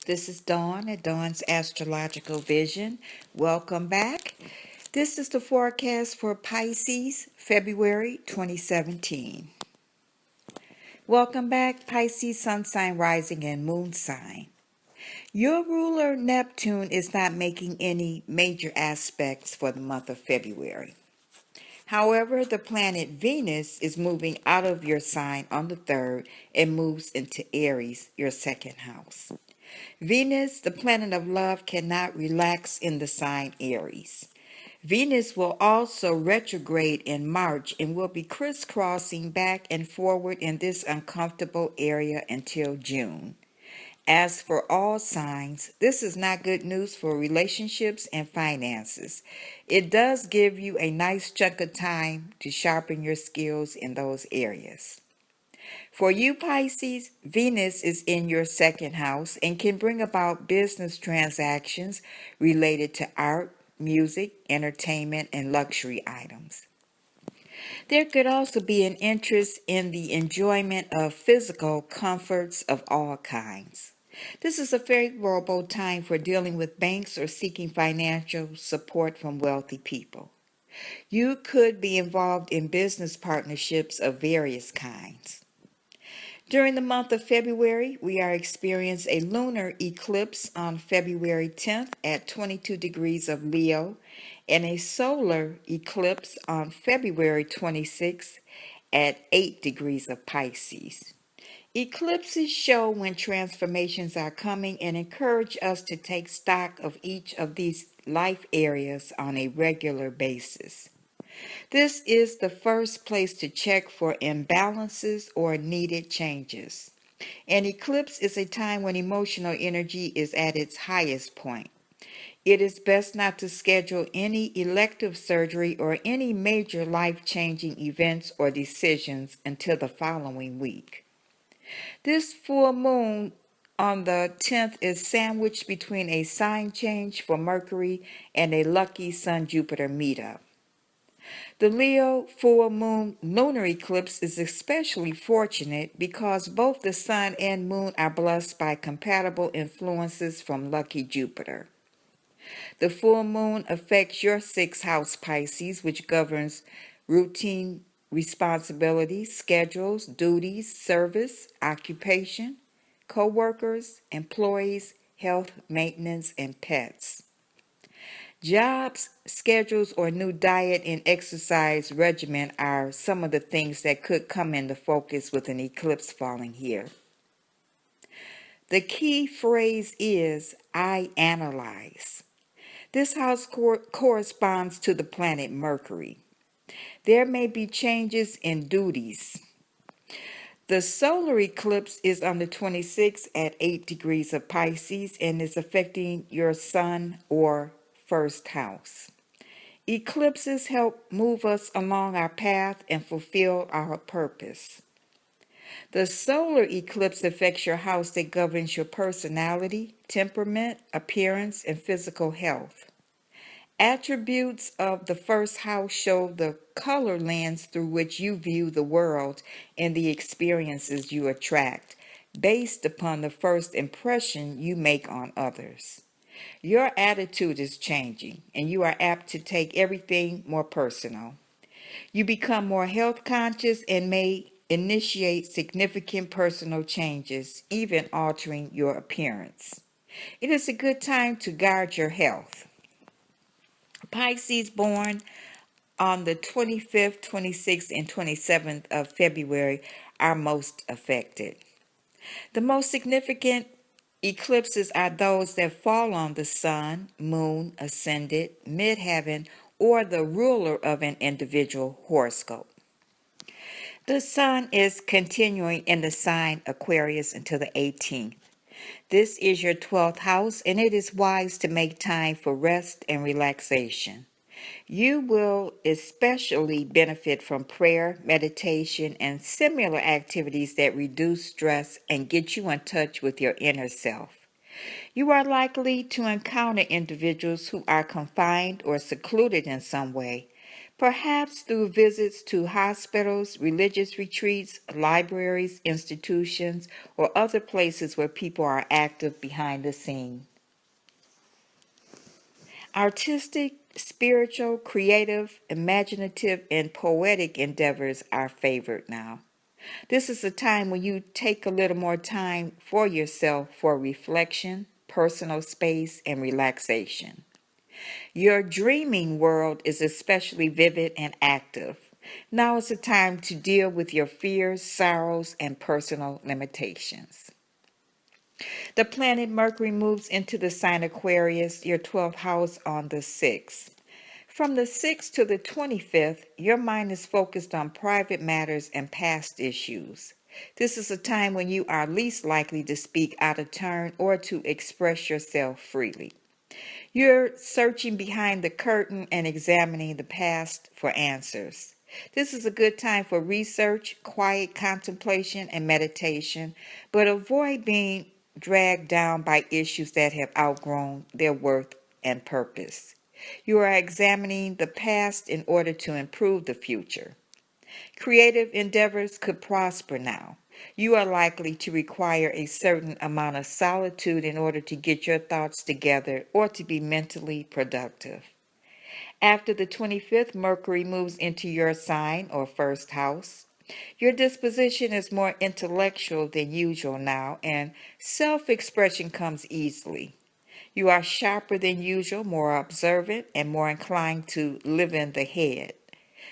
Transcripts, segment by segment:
This is Dawn at Dawn's Astrological Vision. Welcome back. This is the forecast for Pisces, February 2017. Welcome back, Pisces, Sun sign, rising, and moon sign. Your ruler, Neptune, is not making any major aspects for the month of February. However, the planet Venus is moving out of your sign on the 3rd and moves into Aries, your second house. Venus, the planet of love, cannot relax in the sign Aries. Venus will also retrograde in March and will be crisscrossing back and forward in this uncomfortable area until June. As for all signs, this is not good news for relationships and finances. It does give you a nice chunk of time to sharpen your skills in those areas. For you, Pisces, Venus is in your second house and can bring about business transactions related to art, music, entertainment, and luxury items. There could also be an interest in the enjoyment of physical comforts of all kinds. This is a favorable time for dealing with banks or seeking financial support from wealthy people. You could be involved in business partnerships of various kinds. During the month of February, we are experiencing a lunar eclipse on February 10th at 22 degrees of Leo and a solar eclipse on February 26th at 8 degrees of Pisces. Eclipses show when transformations are coming and encourage us to take stock of each of these life areas on a regular basis. This is the first place to check for imbalances or needed changes. An eclipse is a time when emotional energy is at its highest point. It is best not to schedule any elective surgery or any major life-changing events or decisions until the following week. This full moon on the 10th is sandwiched between a sign change for Mercury and a lucky Sun-Jupiter meetup. The Leo full moon lunar eclipse is especially fortunate because both the sun and moon are blessed by compatible influences from lucky Jupiter. The full moon affects your sixth house, Pisces, which governs routine responsibilities, schedules, duties, service, occupation, co-workers, employees, health, maintenance, and pets. Jobs, schedules, or new diet and exercise regimen are some of the things that could come into focus with an eclipse falling here. The key phrase is, I analyze. This house corresponds to the planet Mercury. There may be changes in duties. The solar eclipse is on the 26th at 8 degrees of Pisces and is affecting your sun or first house. Eclipses help move us along our path and fulfill our purpose. The solar eclipse affects your house that governs your personality, temperament, appearance, and physical health. Attributes of the first house show the color lens through which you view the world and the experiences you attract, based upon the first impression you make on others. Your attitude is changing, and you are apt to take everything more personal. You become more health conscious and may initiate significant personal changes, even altering your appearance. It is a good time to guard your health. Pisces born on the 25th, 26th, and 27th of February are most affected. The most significant eclipses are those that fall on the sun, moon, ascendant, midheaven, or the ruler of an individual horoscope. The sun is continuing in the sign Aquarius until the 18th. This is your 12th house, and it is wise to make time for rest and relaxation. You will especially benefit from prayer, meditation, and similar activities that reduce stress and get you in touch with your inner self. You are likely to encounter individuals who are confined or secluded in some way, perhaps through visits to hospitals, religious retreats, libraries, institutions, or other places where people are active behind the scene. Artistic, spiritual, creative, imaginative, and poetic endeavors are favored now. This is a time when you take a little more time for yourself for reflection, personal space, and relaxation. Your dreaming world is especially vivid and active. Now is the time to deal with your fears, sorrows, and personal limitations. The planet Mercury moves into the sign Aquarius, your 12th house, on the 6th. From the 6th to the 25th, your mind is focused on private matters and past issues. This is a time when you are least likely to speak out of turn or to express yourself freely. You're searching behind the curtain and examining the past for answers. This is a good time for research, quiet contemplation, and meditation, but avoid being dragged down by issues that have outgrown their worth and purpose. You are examining the past in order to improve the future. Creative endeavors could prosper now. You are likely to require a certain amount of solitude in order to get your thoughts together or to be mentally productive. After the 25th, Mercury moves into your sign or first house. Your disposition is more intellectual than usual now, and self-expression comes easily. You are sharper than usual, more observant, and more inclined to live in the head.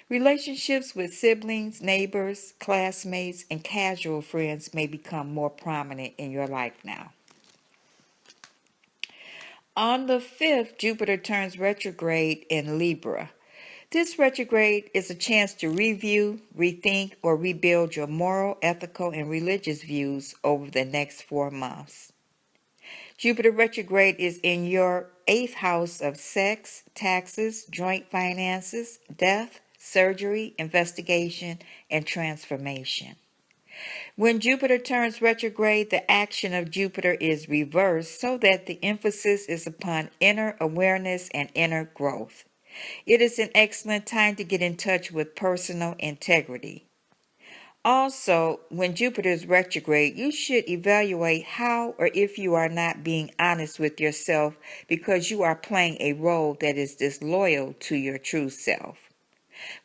Relationships with siblings, neighbors, classmates, and casual friends may become more prominent in your life now. On the 5th, Jupiter turns retrograde in Libra. This retrograde is a chance to review, rethink, or rebuild your moral, ethical, and religious views over the next 4 months. Jupiter retrograde is in your 8th house of sex, taxes, joint finances, death, surgery, investigation, and transformation. When Jupiter turns retrograde, the action of Jupiter is reversed so that the emphasis is upon inner awareness and inner growth. It is an excellent time to get in touch with personal integrity. Also, when Jupiter is retrograde, you should evaluate how or if you are not being honest with yourself because you are playing a role that is disloyal to your true self.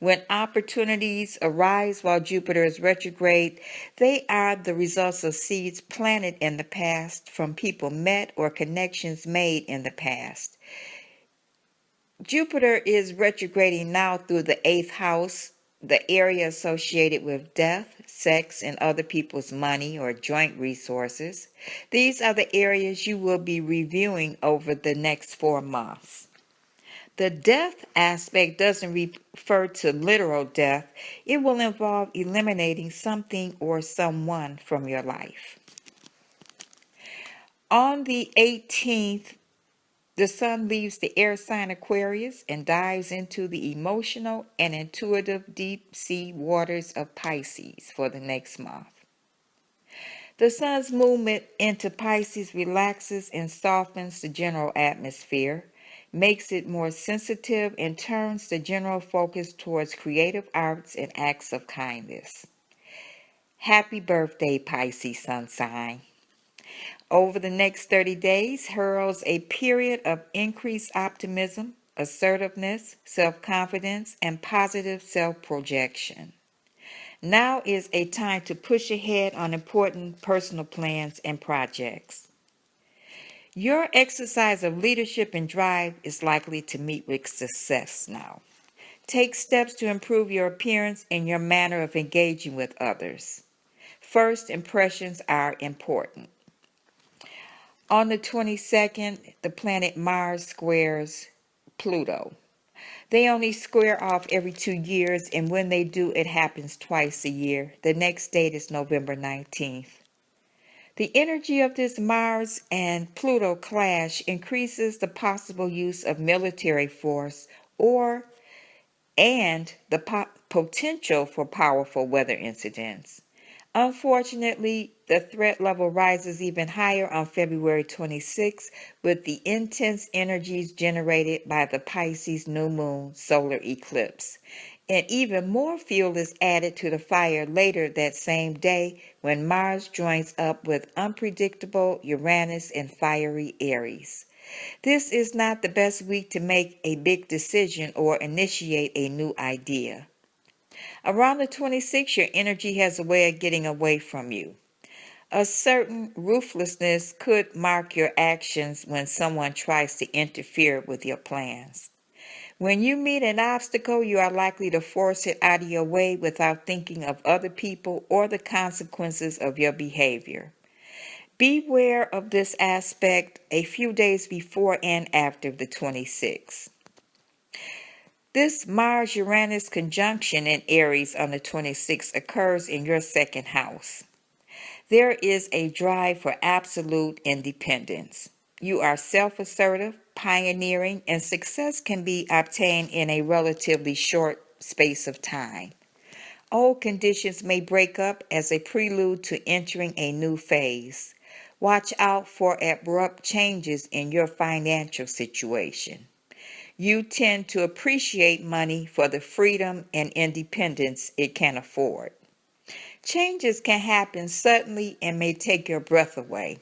When opportunities arise while Jupiter is retrograde, they are the results of seeds planted in the past, from people met or connections made in the past. Jupiter is retrograding now through the 8th house, the area associated with death, sex, and other people's money or joint resources. These are the areas you will be reviewing over the next 4 months. The death aspect doesn't refer to literal death. It will involve eliminating something or someone from your life. On the 18th, the sun leaves the air sign Aquarius and dives into the emotional and intuitive deep sea waters of Pisces for the next month. The sun's movement into Pisces relaxes and softens the general atmosphere, makes it more sensitive, and turns the general focus towards creative arts and acts of kindness. Happy birthday, Pisces sun sign. Over the next 30 days heralds a period of increased optimism, assertiveness, self-confidence, and positive self-projection. Now is a time to push ahead on important personal plans and projects. Your exercise of leadership and drive is likely to meet with success now. Take steps to improve your appearance and your manner of engaging with others. First impressions are important. On the 22nd, the planet Mars squares Pluto. They only square off every 2 years, and when they do, it happens twice a year. The next date is November 19th. The energy of this Mars and Pluto clash increases the possible use of military force and the potential for powerful weather incidents. Unfortunately, the threat level rises even higher on February 26 with the intense energies generated by the Pisces new moon solar eclipse. And even more fuel is added to the fire later that same day when Mars joins up with unpredictable Uranus and fiery Aries. This is not the best week to make a big decision or initiate a new idea. Around the 26th, your energy has a way of getting away from you. A certain ruthlessness could mark your actions when someone tries to interfere with your plans. When you meet an obstacle, you are likely to force it out of your way without thinking of other people or the consequences of your behavior. Beware of this aspect a few days before and after the 26th. This Mars-Uranus conjunction in Aries on the 26th occurs in your second house. There is a drive for absolute independence. You are self-assertive, pioneering, and success can be obtained in a relatively short space of time. Old conditions may break up as a prelude to entering a new phase. Watch out for abrupt changes in your financial situation. You tend to appreciate money for the freedom and independence it can afford. Changes can happen suddenly and may take your breath away.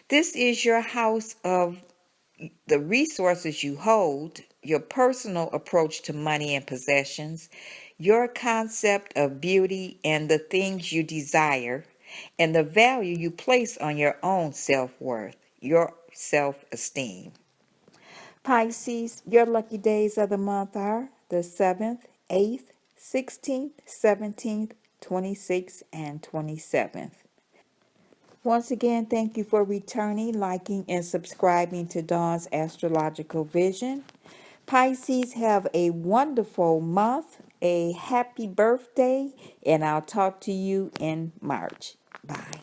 This is your house of the resources you hold, your personal approach to money and possessions, your concept of beauty and the things you desire, and the value you place on your own self-worth, your self-esteem. Pisces, your lucky days of the month are the 7th, 8th, 16th, 17th, 26th, and 27th. Once again, thank you for returning, liking, and subscribing to Dawn's Astrological Vision. Pisces, have a wonderful month, a happy birthday, and I'll talk to you in March. Bye.